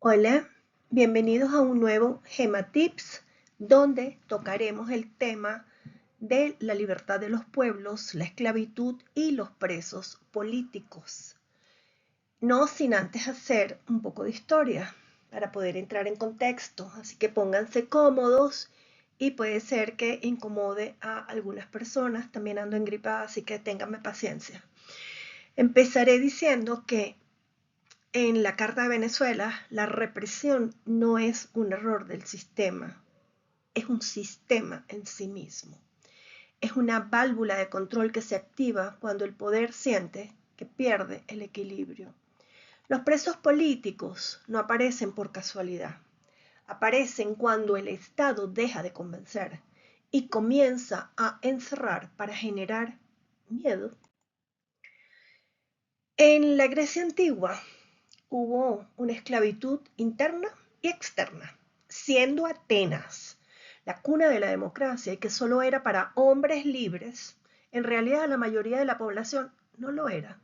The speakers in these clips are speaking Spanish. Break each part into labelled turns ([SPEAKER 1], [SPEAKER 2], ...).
[SPEAKER 1] Hola, bienvenidos a un nuevo Gema Tips, donde tocaremos el tema de la libertad de los pueblos, la esclavitud y los presos políticos. No sin antes hacer un poco de historia para poder entrar en contexto, así que pónganse cómodos y puede ser que incomode a algunas personas, también ando engripada, así que ténganme paciencia. Empezaré diciendo que en la Carta de Venezuela, la represión no es un error del sistema, es un sistema en sí mismo. Es una válvula de control que se activa cuando el poder siente que pierde el equilibrio. Los presos políticos no aparecen por casualidad, aparecen cuando el Estado deja de convencer y comienza a encerrar para generar miedo. En la Grecia antigua, hubo una esclavitud interna y externa, siendo Atenas la cuna de la democracia y que solo era para hombres libres, en realidad la mayoría de la población no lo era.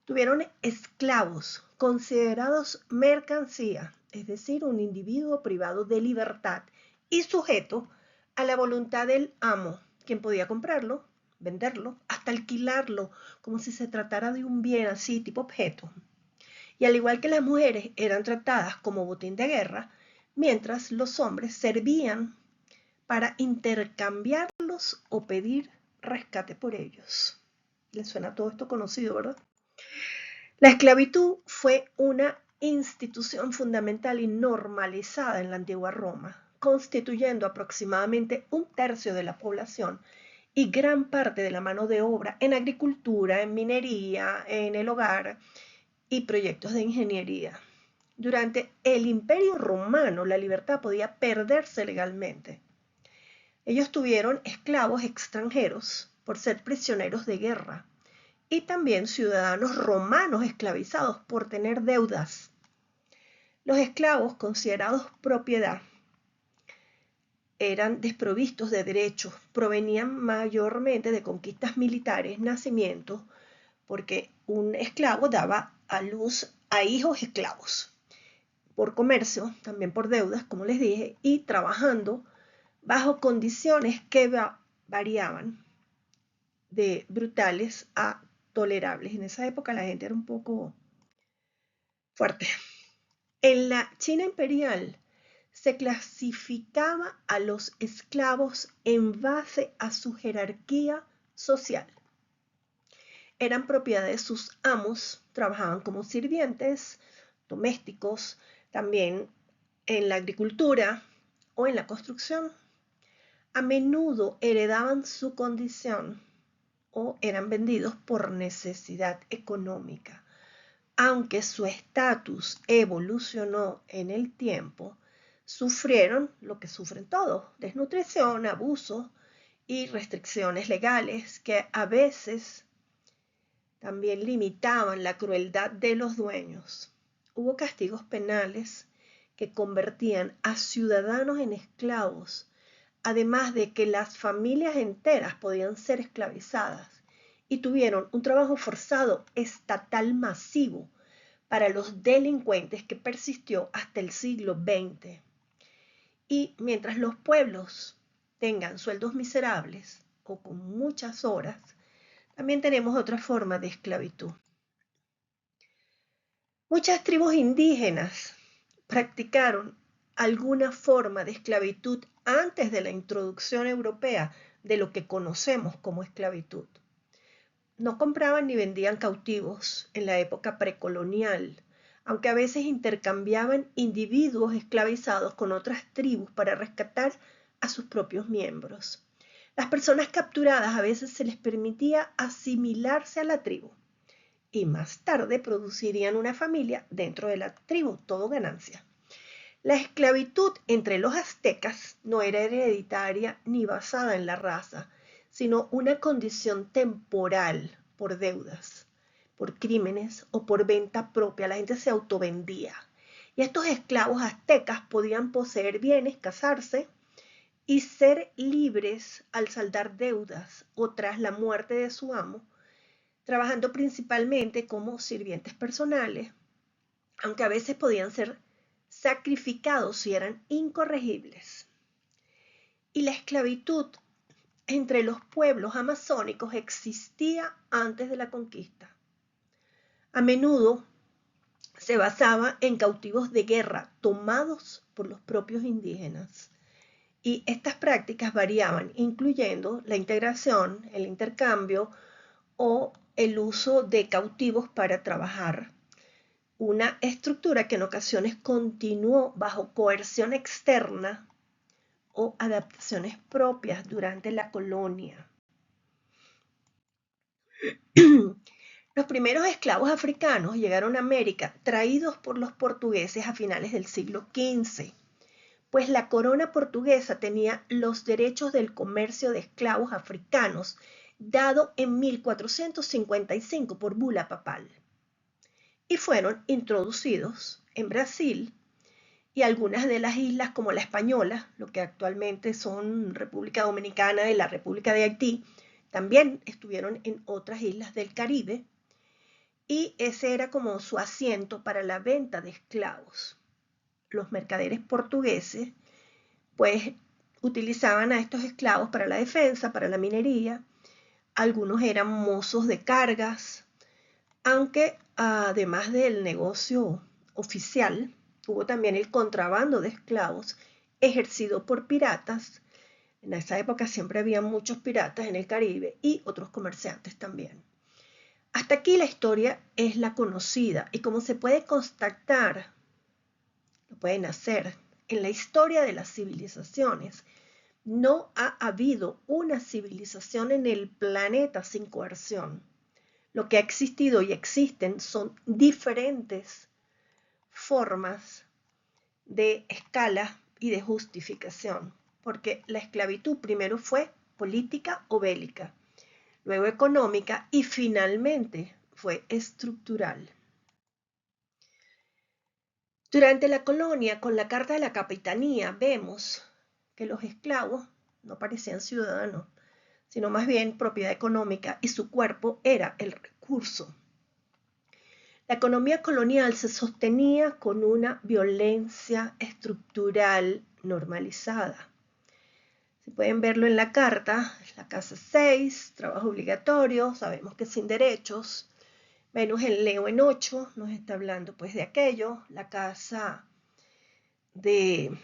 [SPEAKER 1] Tuvieron esclavos considerados mercancía, es decir, un individuo privado de libertad y sujeto a la voluntad del amo, quien podía comprarlo, venderlo, hasta alquilarlo, como si se tratara de un bien así, tipo objeto. Y al igual que las mujeres eran tratadas como botín de guerra, mientras los hombres servían para intercambiarlos o pedir rescate por ellos. ¿Les suena todo esto conocido, verdad? La esclavitud fue una institución fundamental y normalizada en la antigua Roma, constituyendo aproximadamente un tercio de la población y gran parte de la mano de obra en agricultura, en minería, en el hogar y proyectos de ingeniería. Durante el Imperio Romano la libertad podía perderse legalmente. Ellos tuvieron esclavos extranjeros por ser prisioneros de guerra y también ciudadanos romanos esclavizados por tener deudas. Los esclavos considerados propiedad eran desprovistos de derechos, provenían mayormente de conquistas militares, nacimientos, porque un esclavo daba a luz a hijos esclavos, por comercio, también por deudas, como les dije, y trabajando bajo condiciones que variaban de brutales a tolerables. En esa época la gente era un poco fuerte. En la China imperial se clasificaba a los esclavos en base a su jerarquía social. Eran propiedad de sus amos, trabajaban como sirvientes, domésticos, también en la agricultura o en la construcción. A menudo heredaban su condición o eran vendidos por necesidad económica. Aunque su estatus evolucionó en el tiempo, sufrieron lo que sufren todos: desnutrición, abuso y restricciones legales que a veces también limitaban la crueldad de los dueños. Hubo castigos penales que convertían a ciudadanos en esclavos, además de que las familias enteras podían ser esclavizadas y tuvieron un trabajo forzado estatal masivo para los delincuentes que persistió hasta el siglo XX. Y mientras los pueblos tengan sueldos miserables o con muchas horas, también tenemos otra forma de esclavitud. Muchas tribus indígenas practicaron alguna forma de esclavitud antes de la introducción europea de lo que conocemos como esclavitud. No compraban ni vendían cautivos en la época precolonial, aunque a veces intercambiaban individuos esclavizados con otras tribus para rescatar a sus propios miembros. Las personas capturadas a veces se les permitía asimilarse a la tribu y más tarde producirían una familia dentro de la tribu, todo ganancia. La esclavitud entre los aztecas no era hereditaria ni basada en la raza, sino una condición temporal por deudas, por crímenes o por venta propia. La gente se autovendía. Y estos esclavos aztecas podían poseer bienes, casarse y ser libres al saldar deudas o tras la muerte de su amo, trabajando principalmente como sirvientes personales, aunque a veces podían ser sacrificados si eran incorregibles. Y la esclavitud entre los pueblos amazónicos existía antes de la conquista. A menudo se basaba en cautivos de guerra tomados por los propios indígenas. Y estas prácticas variaban, incluyendo la integración, el intercambio o el uso de cautivos para trabajar. Una estructura que en ocasiones continuó bajo coerción externa o adaptaciones propias durante la colonia. Los primeros esclavos africanos llegaron a América traídos por los portugueses a finales del siglo XV, pues la corona portuguesa tenía los derechos del comercio de esclavos africanos dado en 1455 por bula papal, y fueron introducidos en Brasil y algunas de las islas como la Española, lo que actualmente son República Dominicana y la República de Haití, también estuvieron en otras islas del Caribe, y ese era como su asiento para la venta de esclavos. Los mercaderes portugueses pues utilizaban a estos esclavos para la defensa, para la minería. Algunos eran mozos de cargas, aunque además del negocio oficial, hubo también el contrabando de esclavos ejercido por piratas. En esa época siempre había muchos piratas en el Caribe y otros comerciantes también. Hasta aquí la historia es la conocida, y como se puede constatar, lo pueden hacer, en la historia de las civilizaciones, no ha habido una civilización en el planeta sin coerción. Lo que ha existido y existen son diferentes formas de escala y de justificación, porque la esclavitud primero fue política o bélica, luego económica y finalmente fue estructural. Durante la colonia, con la Carta de la Capitanía, vemos que los esclavos no parecían ciudadanos, sino más bien propiedad económica, y su cuerpo era el recurso. La economía colonial se sostenía con una violencia estructural normalizada. Si pueden verlo en la carta, la casa 6, trabajo obligatorio, sabemos que sin derechos. Venus en Leo en 8 nos está hablando pues de aquello. La casa de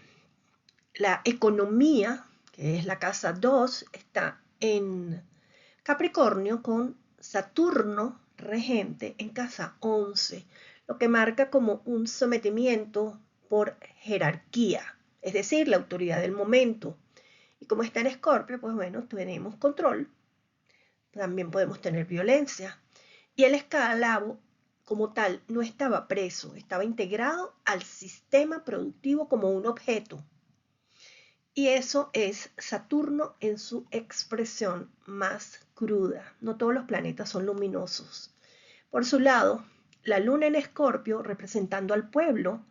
[SPEAKER 1] la economía, que es la casa 2, está en Capricornio con Saturno regente en casa 11, lo que marca como un sometimiento por jerarquía, es decir, la autoridad del momento. Y como está en Escorpio, pues bueno, tenemos control, también podemos tener violencia. Y el esclavo como tal no estaba preso, estaba integrado al sistema productivo como un objeto. Y eso es Saturno en su expresión más cruda. No todos los planetas son luminosos. Por su lado, la luna en Escorpio, representando al pueblo,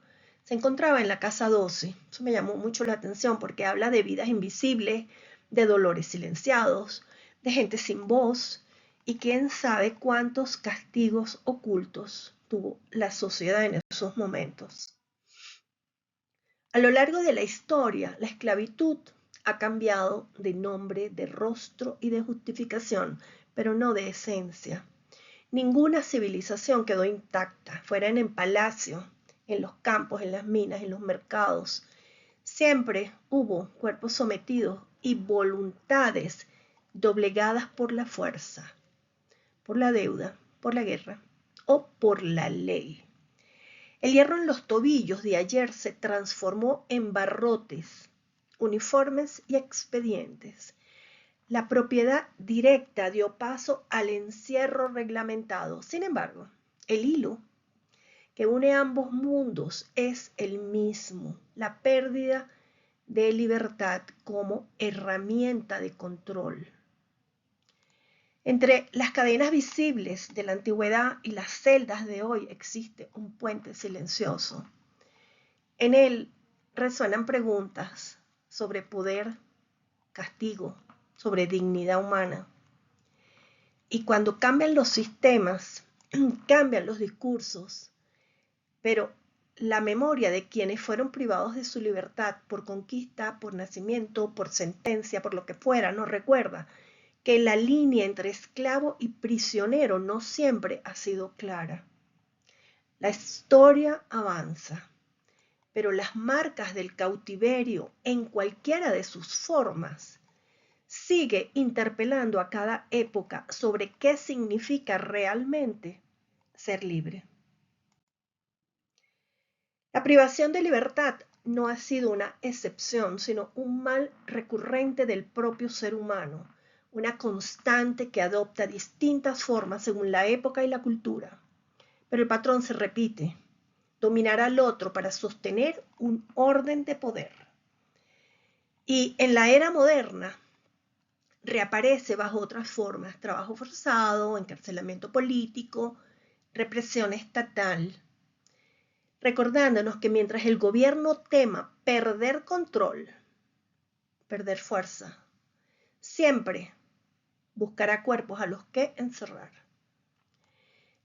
[SPEAKER 1] se encontraba en la casa 12. Eso me llamó mucho la atención porque habla de vidas invisibles, de dolores silenciados, de gente sin voz, y quién sabe cuántos castigos ocultos tuvo la sociedad en esos momentos. A lo largo de la historia, la esclavitud ha cambiado de nombre, de rostro y de justificación, pero no de esencia. Ninguna civilización quedó intacta, fuera en palacio, en los campos, en las minas, en los mercados. Siempre hubo cuerpos sometidos y voluntades doblegadas por la fuerza, por la deuda, por la guerra o por la ley. El hierro en los tobillos de ayer se transformó en barrotes, uniformes y expedientes. La propiedad directa dio paso al encierro reglamentado. Sin embargo, el hilo que une ambos mundos es el mismo: la pérdida de libertad como herramienta de control. Entre las cadenas visibles de la antigüedad y las celdas de hoy existe un puente silencioso. En él resuenan preguntas sobre poder, castigo, sobre dignidad humana. Y cuando cambian los sistemas, cambian los discursos, pero la memoria de quienes fueron privados de su libertad por conquista, por nacimiento, por sentencia, por lo que fuera, no recuerda que la línea entre esclavo y prisionero no siempre ha sido clara. La historia avanza, pero las marcas del cautiverio en cualquiera de sus formas sigue interpelando a cada época sobre qué significa realmente ser libre. La privación de libertad no ha sido una excepción, sino un mal recurrente del propio ser humano, una constante que adopta distintas formas según la época y la cultura. Pero el patrón se repite: dominar al otro para sostener un orden de poder. Y en la era moderna reaparece bajo otras formas: trabajo forzado, encarcelamiento político, represión estatal, recordándonos que mientras el gobierno tema perder control, perder fuerza, siempre buscará cuerpos a los que encerrar.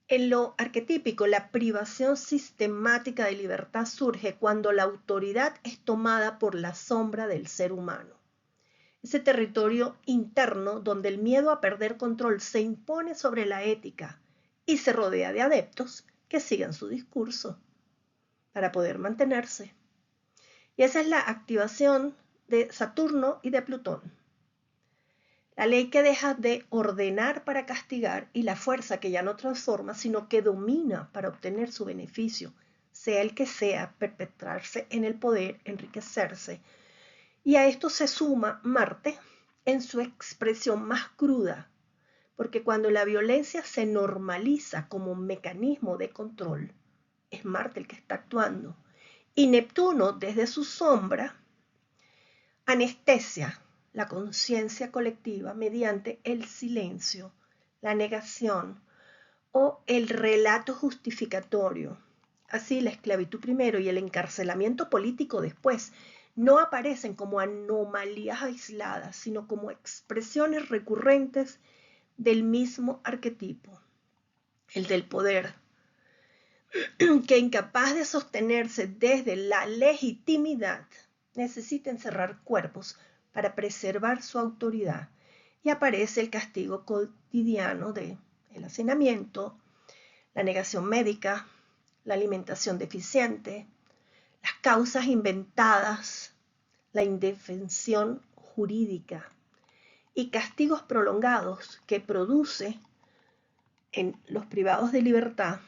[SPEAKER 1] En lo arquetípico, la privación sistemática de libertad surge cuando la autoridad es tomada por la sombra del ser humano. Ese territorio interno donde el miedo a perder control se impone sobre la ética y se rodea de adeptos que sigan su discurso para poder mantenerse. Y esa es la activación de Saturno y de Plutón. La ley que deja de ordenar para castigar y la fuerza que ya no transforma, sino que domina para obtener su beneficio, sea el que sea, perpetrarse en el poder, enriquecerse. Y a esto se suma Marte en su expresión más cruda, porque cuando la violencia se normaliza como mecanismo de control, es Marte el que está actuando. Y Neptuno, desde su sombra, anestesia la conciencia colectiva mediante el silencio, la negación o el relato justificatorio. Así, la esclavitud primero y el encarcelamiento político después no aparecen como anomalías aisladas, sino como expresiones recurrentes del mismo arquetipo, el del poder, que incapaz de sostenerse desde la legitimidad, necesita encerrar cuerpos para preservar su autoridad. Y aparece el castigo cotidiano del hacinamiento, la negación médica, la alimentación deficiente, las causas inventadas, la indefensión jurídica y castigos prolongados que produce en los privados de libertad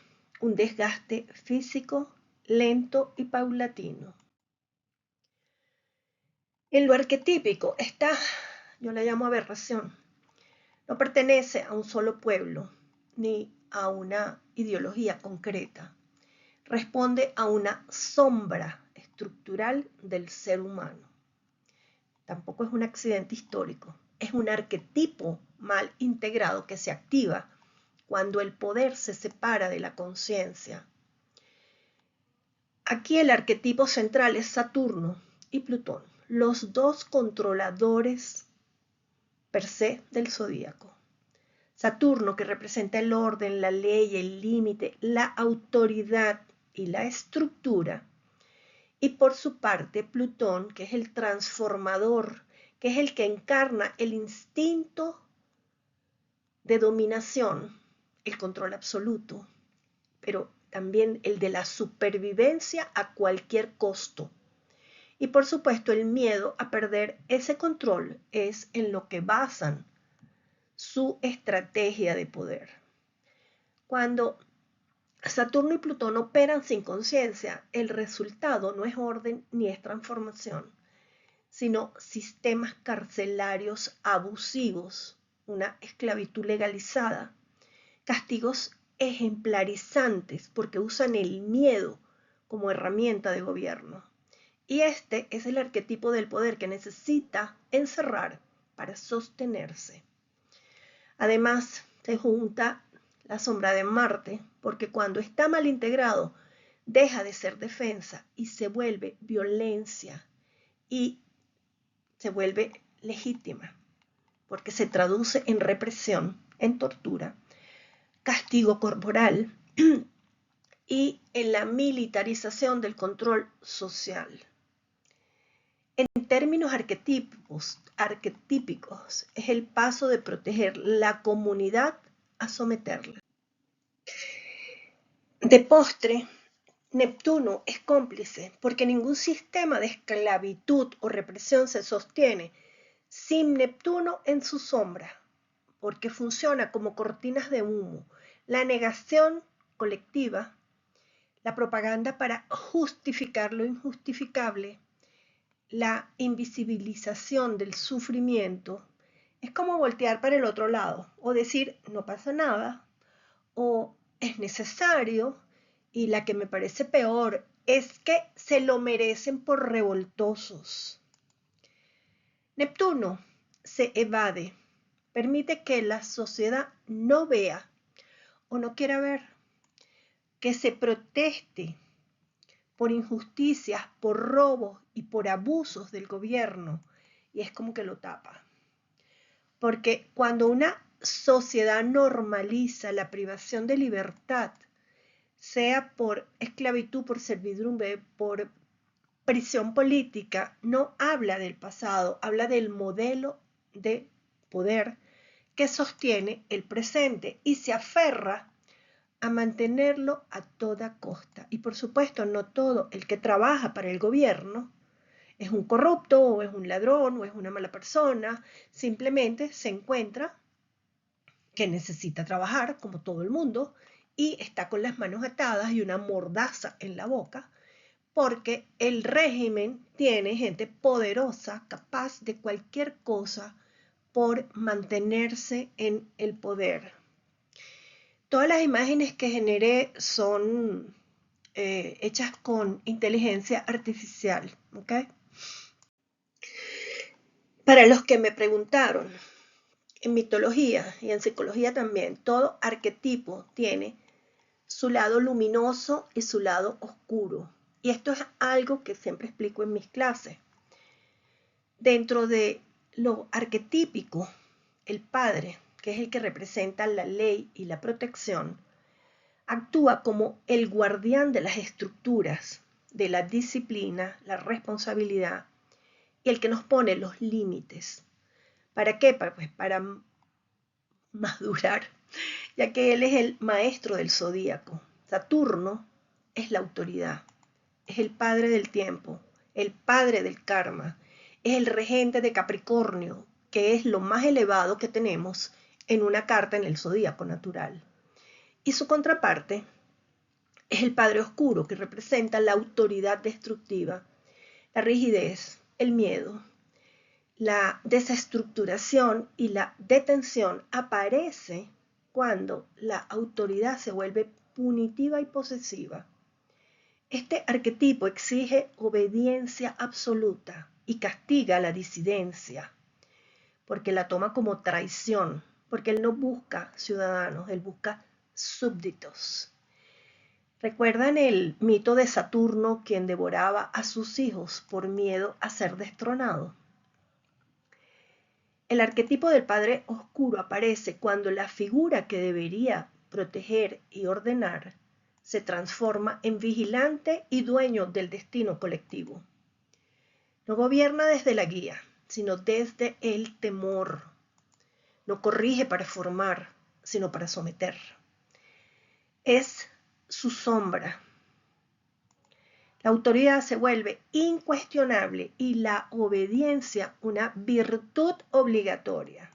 [SPEAKER 1] un desgaste físico lento y paulatino. En lo arquetípico está, yo la llamo aberración, no pertenece a un solo pueblo ni a una ideología concreta. Responde a una sombra estructural del ser humano. Tampoco es un accidente histórico, es un arquetipo mal integrado que se activa cuando el poder se separa de la conciencia. Aquí el arquetipo central es Saturno y Plutón, los dos controladores per se del zodíaco. Saturno, que representa el orden, la ley, el límite, la autoridad y la estructura. Y por su parte, Plutón, que es el transformador, que es el que encarna el instinto de dominación, el control absoluto, pero también el de la supervivencia a cualquier costo. Y por supuesto, el miedo a perder ese control es en lo que basan su estrategia de poder. Cuando Saturno y Plutón operan sin conciencia, el resultado no es orden ni es transformación, sino sistemas carcelarios abusivos, una esclavitud legalizada, castigos ejemplarizantes porque usan el miedo como herramienta de gobierno. Y este es el arquetipo del poder que necesita encerrar para sostenerse. Además, se junta la sombra de Marte, porque cuando está mal integrado, deja de ser defensa y se vuelve violencia y se vuelve legítima, porque se traduce en represión, en tortura, castigo corporal y en la militarización del control social. En términos arquetípicos, es el paso de proteger la comunidad a someterla. De postre, Neptuno es cómplice porque ningún sistema de esclavitud o represión se sostiene sin Neptuno en su sombra, porque funciona como cortinas de humo, la negación colectiva, la propaganda para justificar lo injustificable, la invisibilización del sufrimiento. Es como voltear para el otro lado o decir no pasa nada o es necesario, y la que me parece peor es que se lo merecen por revoltosos. Neptuno se evade, permite que la sociedad no vea o no quiera ver, que se proteste por injusticias, por robos y por abusos del gobierno, y es como que lo tapa. Porque cuando una sociedad normaliza la privación de libertad, sea por esclavitud, por servidumbre, por prisión política, no habla del pasado, habla del modelo de poder que sostiene el presente y se aferra a mantenerlo a toda costa. Y por supuesto, no todo el que trabaja para el gobierno es un corrupto o es un ladrón o es una mala persona, simplemente se encuentra que necesita trabajar como todo el mundo y está con las manos atadas y una mordaza en la boca porque el régimen tiene gente poderosa, capaz de cualquier cosa por mantenerse en el poder. Todas las imágenes que generé son hechas con inteligencia artificial, ¿ok? Para los que me preguntaron, en mitología y en psicología también, todo arquetipo tiene su lado luminoso y su lado oscuro. Y esto es algo que siempre explico en mis clases. Dentro de lo arquetípico, el padre, que es el que representa la ley y la protección, actúa como el guardián de las estructuras, de la disciplina, la responsabilidad y el que nos pone los límites. ¿Para qué? Pues para madurar, ya que él es el maestro del zodíaco. Saturno es la autoridad, es el padre del tiempo, el padre del karma, es el regente de Capricornio, que es lo más elevado que tenemos en una carta en el zodíaco natural. Y su contraparte es el padre oscuro, que representa la autoridad destructiva, la rigidez, el miedo. La desestructuración y la detención aparece cuando la autoridad se vuelve punitiva y posesiva. Este arquetipo exige obediencia absoluta y castiga la disidencia, porque la toma como traición, porque él no busca ciudadanos, él busca súbditos. ¿Recuerdan el mito de Saturno, quien devoraba a sus hijos por miedo a ser destronado? El arquetipo del padre oscuro aparece cuando la figura que debería proteger y ordenar se transforma en vigilante y dueño del destino colectivo. No gobierna desde la guía, sino desde el temor. No corrige para formar, sino para someter. Es su sombra. La autoridad se vuelve incuestionable y la obediencia una virtud obligatoria.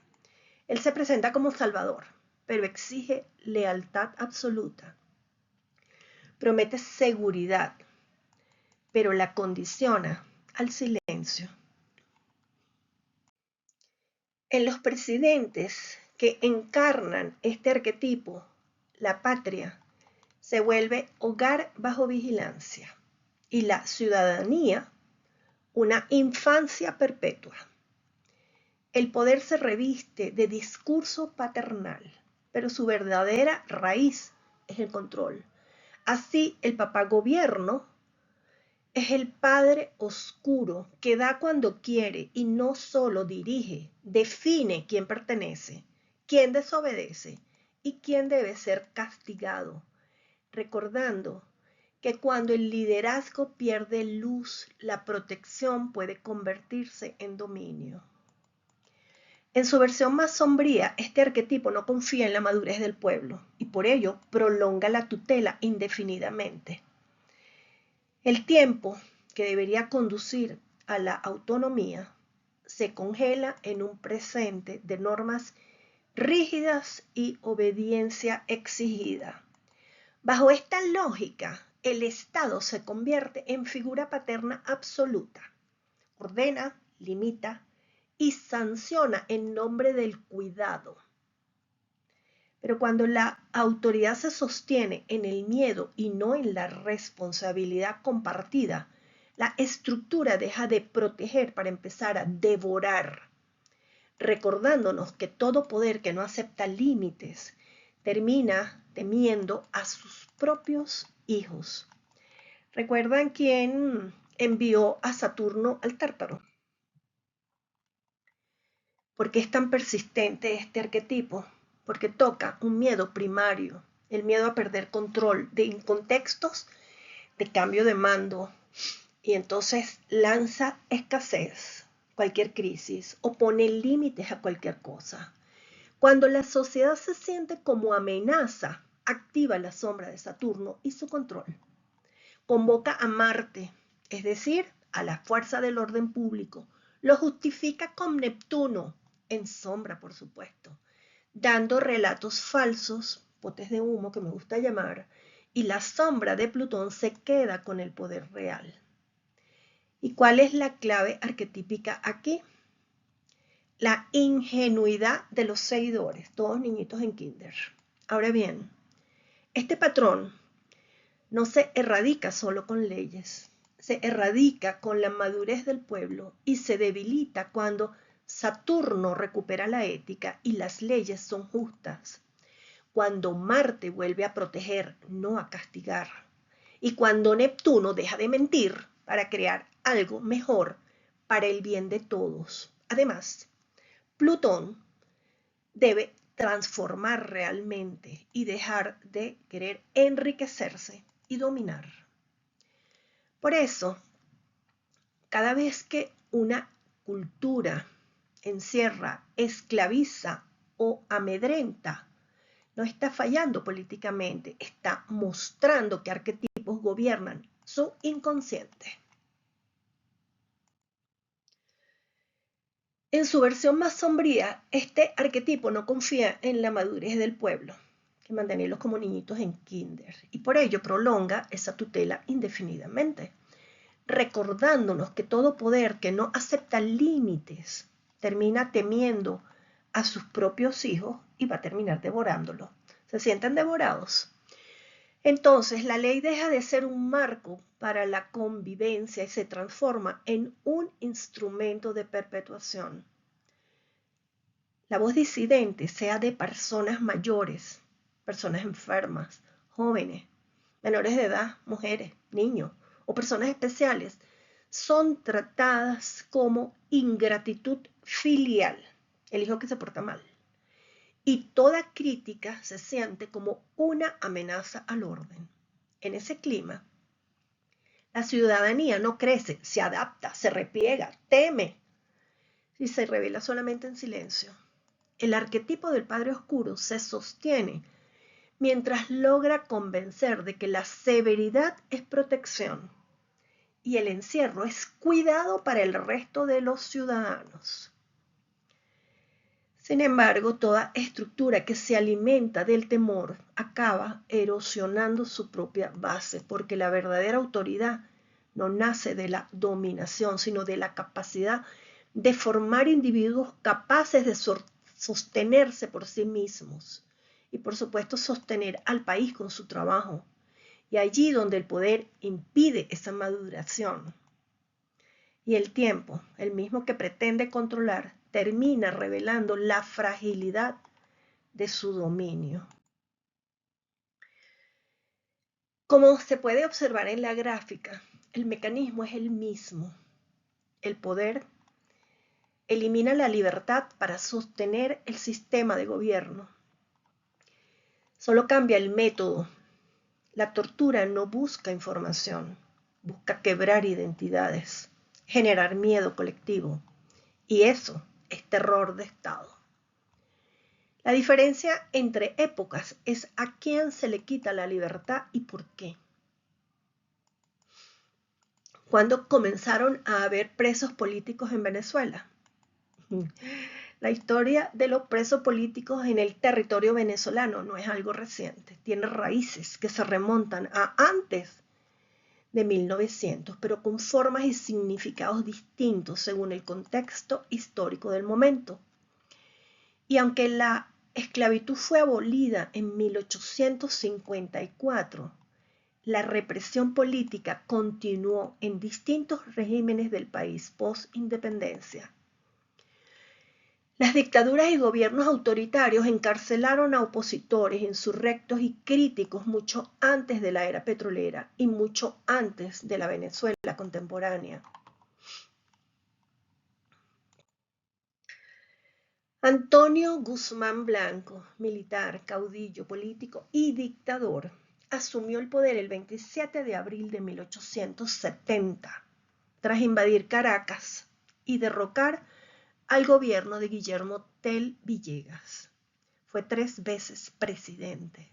[SPEAKER 1] Él se presenta como salvador, pero exige lealtad absoluta. Promete seguridad, pero la condiciona al silencio. En los presidentes que encarnan este arquetipo, la patria se vuelve hogar bajo vigilancia y la ciudadanía una infancia perpetua. El poder se reviste de discurso paternal, pero su verdadera raíz es el control. Así, el papá gobierno es el padre oscuro que da cuando quiere y no solo dirige, define quién pertenece, quién desobedece y quién debe ser castigado. recordando que cuando el liderazgo pierde luz, la protección puede convertirse en dominio. En su versión más sombría, este arquetipo no confía en la madurez del pueblo y por ello prolonga la tutela indefinidamente. El tiempo que debería conducir a la autonomía se congela en un presente de normas rígidas y obediencia exigida. Bajo esta lógica, el Estado se convierte en figura paterna absoluta. Ordena, limita y sanciona en nombre del cuidado. Pero cuando la autoridad se sostiene en el miedo y no en la responsabilidad compartida, la estructura deja de proteger para empezar a devorar, recordándonos que todo poder que no acepta límites termina temiendo a sus propios hijos. ¿Recuerdan quién envió a Saturno al Tártaro? ¿Por qué es tan persistente este arquetipo? Porque toca un miedo primario, el miedo a perder control en contextos de cambio de mando, y entonces lanza escasez, cualquier crisis, o pone límites a cualquier cosa. Cuando la sociedad se siente como amenaza, activa la sombra de Saturno y su control. Convoca a Marte, es decir, a la fuerza del orden público. Lo justifica con Neptuno, en sombra por supuesto, dando relatos falsos, potes de humo que me gusta llamar, y la sombra de Plutón se queda con el poder real. ¿Y cuál es la clave arquetípica aquí? La ingenuidad de los seguidores, todos niñitos en kinder. Ahora bien, este patrón no se erradica solo con leyes, se erradica con la madurez del pueblo y se debilita cuando Saturno recupera la ética y las leyes son justas, cuando Marte vuelve a proteger, no a castigar, y cuando Neptuno deja de mentir para crear algo mejor para el bien de todos. Además, Plutón debe transformar realmente y dejar de querer enriquecerse y dominar. Por eso, cada vez que una cultura encierra, esclaviza o amedrenta, no está fallando políticamente, está mostrando que arquetipos gobiernan su inconsciente. En su versión más sombría, este arquetipo no confía en la madurez del pueblo, que mantenerlos como niñitos en kinder, y por ello prolonga esa tutela indefinidamente, recordándonos que todo poder que no acepta límites termina temiendo a sus propios hijos y va a terminar devorándolos. ¿Se sienten devorados? Entonces la ley deja de ser un marco para la convivencia y se transforma en un instrumento de perpetuación. La voz disidente, sea de personas mayores, personas enfermas, jóvenes, menores de edad, mujeres, niños o personas especiales, son tratadas como ingratitud filial, el hijo que se porta mal. Y toda crítica se siente como una amenaza al orden. En ese clima, la ciudadanía no crece, se adapta, se repliega, teme y se revela solamente en silencio. El arquetipo del Padre Oscuro se sostiene mientras logra convencer de que la severidad es protección y el encierro es cuidado para el resto de los ciudadanos. Sin embargo, toda estructura que se alimenta del temor acaba erosionando su propia base, porque la verdadera autoridad no nace de la dominación, sino de la capacidad de formar individuos capaces de sostenerse por sí mismos y, por supuesto, sostener al país con su trabajo. Y allí donde el poder impide esa maduración y el tiempo, el mismo que pretende controlar, termina revelando la fragilidad de su dominio. Como se puede observar en la gráfica, el mecanismo es el mismo. El poder elimina la libertad para sostener el sistema de gobierno. Solo cambia el método, La tortura no busca información, busca quebrar identidades, generar miedo colectivo. Y eso es terror de Estado. La diferencia entre épocas es a quién se le quita la libertad y por qué. ¿Cuándo comenzaron a haber presos políticos en Venezuela? La historia de los presos políticos en el territorio venezolano no es algo reciente, tiene raíces que se remontan a antes de 1900, pero con formas y significados distintos según el contexto histórico del momento. Y aunque la esclavitud fue abolida en 1854, la represión política continuó en distintos regímenes del país post-independencia. Las dictaduras y gobiernos autoritarios encarcelaron a opositores, insurrectos y críticos mucho antes de la era petrolera y mucho antes de la Venezuela contemporánea. Antonio Guzmán Blanco, militar, caudillo, político y dictador, asumió el poder el 27 de abril de 1870, tras invadir Caracas y derrocar al gobierno de Guillermo Tell Villegas. Fue 3 veces presidente.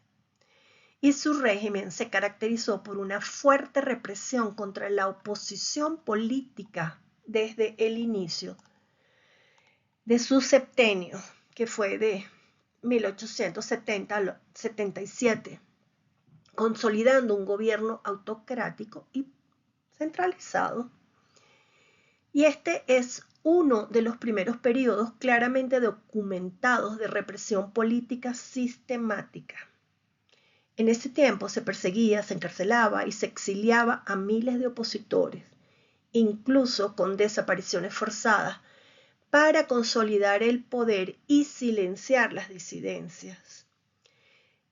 [SPEAKER 1] Y su régimen se caracterizó por una fuerte represión contra la oposición política desde el inicio de su septenio, que fue de 1870 al 77, consolidando un gobierno autocrático y centralizado. Y este es uno de los primeros periodos claramente documentados de represión política sistemática. En ese tiempo se perseguía, se encarcelaba y se exiliaba a miles de opositores, incluso con desapariciones forzadas, para consolidar el poder y silenciar las disidencias.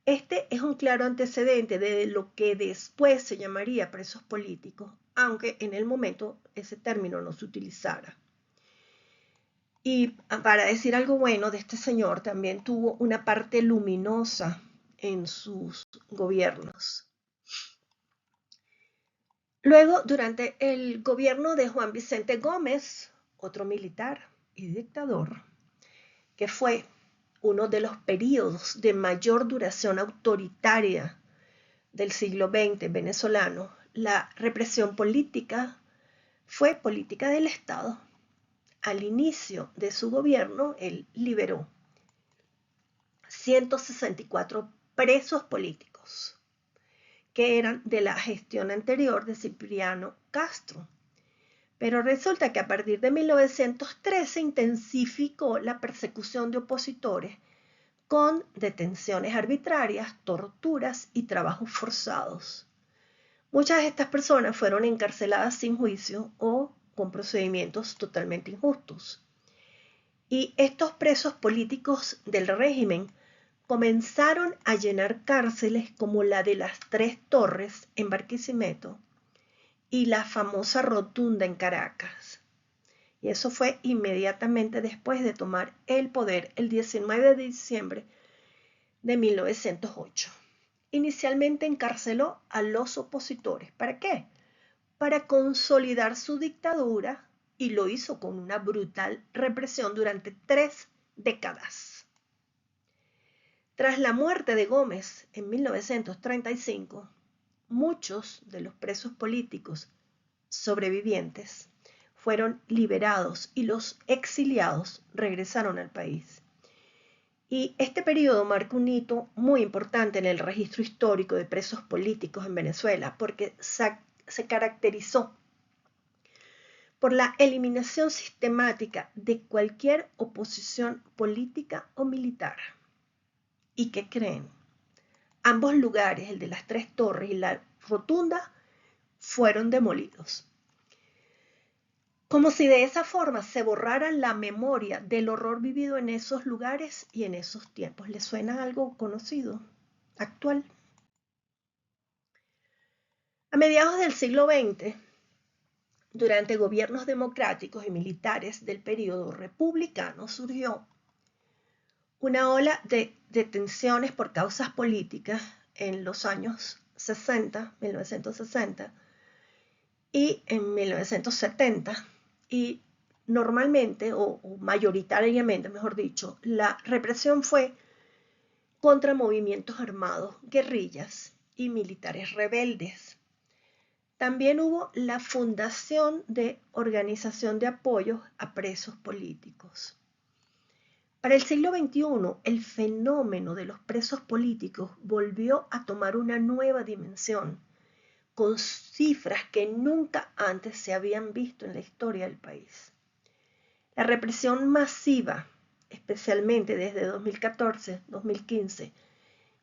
[SPEAKER 1] Este es un claro antecedente de lo que después se llamaría presos políticos, aunque en el momento ese término no se utilizara. Y para decir algo bueno de este señor, también tuvo una parte luminosa en sus gobiernos. Luego, durante el gobierno de Juan Vicente Gómez, otro militar y dictador, que fue uno de los periodos de mayor duración autoritaria del siglo XX venezolano, la represión política fue política del Estado. Al inicio de su gobierno, él liberó 164 presos políticos que eran de la gestión anterior de Cipriano Castro. Pero resulta que a partir de 1913 intensificó la persecución de opositores con detenciones arbitrarias, torturas y trabajos forzados. Muchas de estas personas fueron encarceladas sin juicio o con procedimientos totalmente injustos. Y estos presos políticos del régimen comenzaron a llenar cárceles como la de las Tres Torres en Barquisimeto y la famosa Rotunda en Caracas. Y eso fue inmediatamente después de tomar el poder el 19 de diciembre de 1908. Inicialmente encarceló a los opositores. ¿Para qué? Para consolidar su dictadura, y lo hizo con una brutal represión durante 3 décadas. Tras la muerte de Gómez en 1935, muchos de los presos políticos sobrevivientes fueron liberados y los exiliados regresaron al país. Y este periodo marca un hito muy importante en el registro histórico de presos políticos en Venezuela, porque se caracterizó por la eliminación sistemática de cualquier oposición política o militar. ¿Y qué creen? Ambos lugares, el de las Tres Torres y la Rotunda, fueron demolidos. Como si de esa forma se borrara la memoria del horror vivido en esos lugares y en esos tiempos. ¿Les suena algo conocido, actual? A mediados del siglo XX, durante gobiernos democráticos y militares del periodo republicano, surgió una ola de detenciones por causas políticas en los años 1960 y en 1970. Y normalmente, o mayoritariamente, mejor dicho, la represión fue contra movimientos armados, guerrillas y militares rebeldes. También hubo la fundación de organización de apoyo a presos políticos. Para el siglo XXI, el fenómeno de los presos políticos volvió a tomar una nueva dimensión, con cifras que nunca antes se habían visto en la historia del país. La represión masiva, especialmente desde 2014-2015,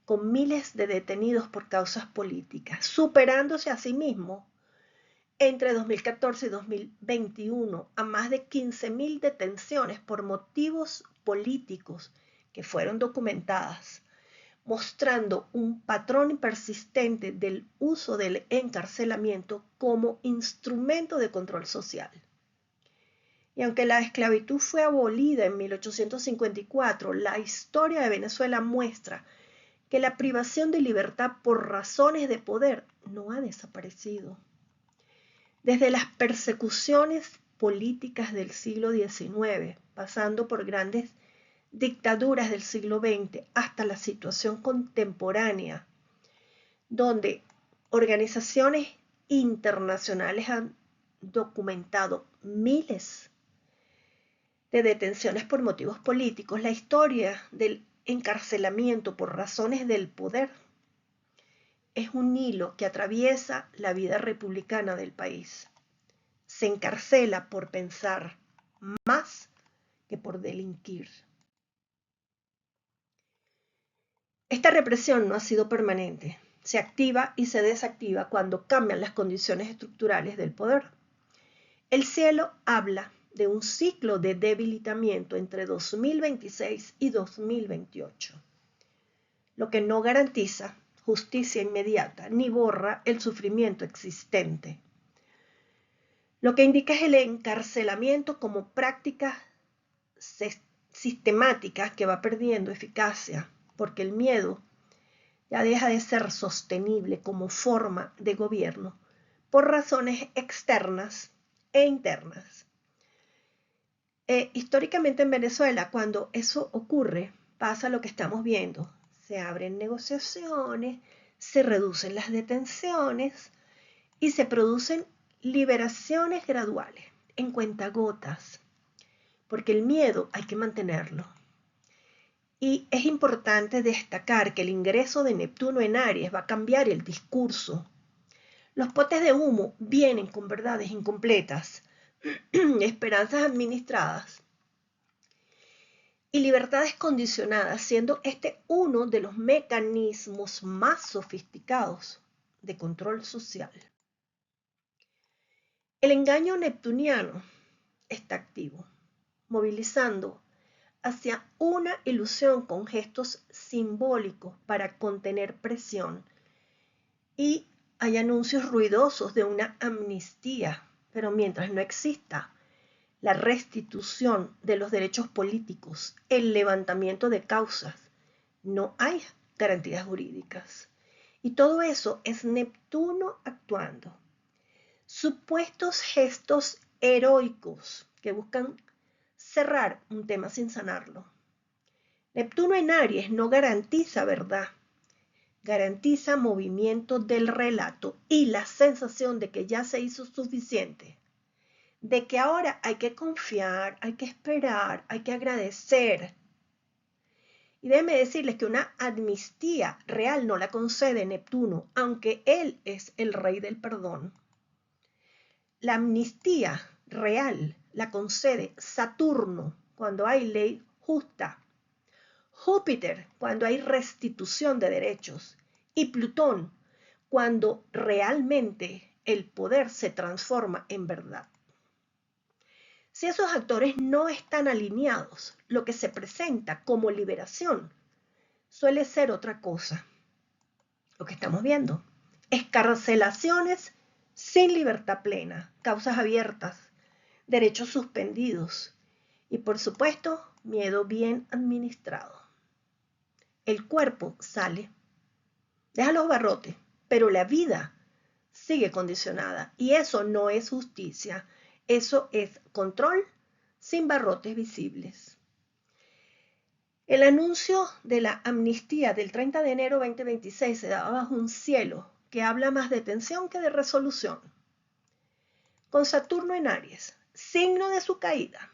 [SPEAKER 1] con miles de detenidos por causas políticas, superándose a sí mismo entre 2014 y 2021 a más de 15.000 detenciones por motivos políticos que fueron documentadas, mostrando un patrón persistente del uso del encarcelamiento como instrumento de control social. Y aunque la esclavitud fue abolida en 1854, la historia de Venezuela muestra que la privación de libertad por razones de poder no ha desaparecido. Desde las persecuciones políticas del siglo XIX, pasando por grandes dictaduras del siglo XX, hasta la situación contemporánea, donde organizaciones internacionales han documentado miles de detenciones por motivos políticos, la historia del encarcelamiento por razones del poder es un hilo que atraviesa la vida republicana del país. Se encarcela por pensar más que por delinquir. Esta represión no ha sido permanente. Se activa y se desactiva cuando cambian las condiciones estructurales del poder. El cielo habla de un ciclo de debilitamiento entre 2026 y 2028, lo que no garantiza justicia inmediata ni borra el sufrimiento existente. Lo que indica es el encarcelamiento como práctica sistemática que va perdiendo eficacia, porque el miedo ya deja de ser sostenible como forma de gobierno por razones externas e internas. Históricamente en Venezuela, cuando eso ocurre, pasa lo que estamos viendo. Se abren negociaciones, se reducen las detenciones y se producen liberaciones graduales, en cuentagotas, porque el miedo hay que mantenerlo. Y es importante destacar que el ingreso de Neptuno en Aries va a cambiar el discurso. Los potes de humo vienen con verdades incompletas, esperanzas administradas y libertades condicionadas, siendo este uno de los mecanismos más sofisticados de control social. El engaño neptuniano está activo, movilizando hacia una ilusión con gestos simbólicos para contener presión, y hay anuncios ruidosos de una amnistía, pero mientras no exista la restitución de los derechos políticos, el levantamiento de causas, no hay garantías jurídicas. Y todo eso es Neptuno actuando. Supuestos gestos heroicos que buscan cerrar un tema sin sanarlo. Neptuno en Aries no garantiza verdad, garantiza movimiento del relato y la sensación de que ya se hizo suficiente, de que ahora hay que confiar, hay que esperar, hay que agradecer. Y déjenme decirles que una amnistía real no la concede Neptuno, aunque él es el rey del perdón. La amnistía real la concede Saturno cuando hay ley justa, Júpiter cuando hay restitución de derechos y Plutón cuando realmente el poder se transforma en verdad. Si esos actores no están alineados, lo que se presenta como liberación suele ser otra cosa. Lo que estamos viendo, excarcelaciones sin libertad plena, causas abiertas, derechos suspendidos y, por supuesto, miedo bien administrado. El cuerpo sale, deja los barrotes, pero la vida sigue condicionada y eso no es justicia, eso es control sin barrotes visibles. El anuncio de la amnistía del 30 de enero 2026 se daba bajo un cielo que habla más de tensión que de resolución. Con Saturno en Aries, signo de su caída,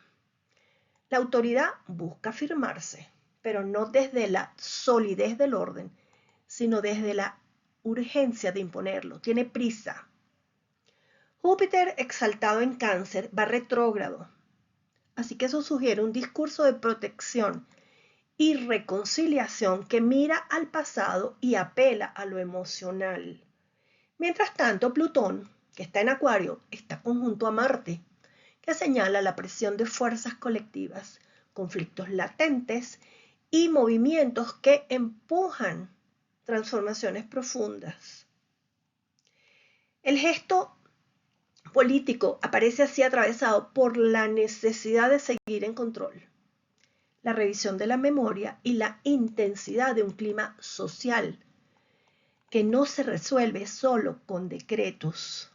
[SPEAKER 1] la autoridad busca afirmarse, pero no desde la solidez del orden, sino desde la urgencia de imponerlo. Tiene prisa. Júpiter exaltado en Cáncer va retrógrado, así que eso sugiere un discurso de protección y reconciliación que mira al pasado y apela a lo emocional. Mientras tanto, Plutón, que está en Acuario, está conjunto a Marte, que señala la presión de fuerzas colectivas, conflictos latentes y movimientos que empujan transformaciones profundas. El gesto político aparece así atravesado por la necesidad de seguir en control, la revisión de la memoria y la intensidad de un clima social que no se resuelve solo con decretos.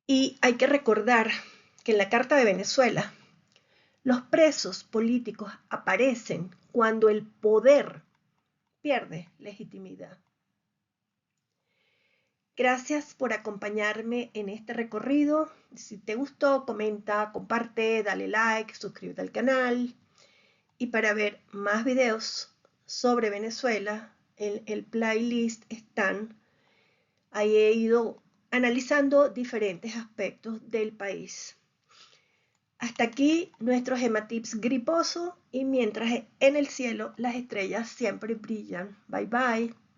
[SPEAKER 1] Y hay que recordar que en la Carta de Venezuela, los presos políticos aparecen cuando el poder pierde legitimidad. Gracias por acompañarme en este recorrido. Si te gustó, comenta, comparte, dale like, suscríbete al canal. Y para ver más videos sobre Venezuela, en el playlist están. Ahí he ido analizando diferentes aspectos del país. Hasta aquí nuestro Gematips griposo y mientras en el cielo las estrellas siempre brillan. Bye bye.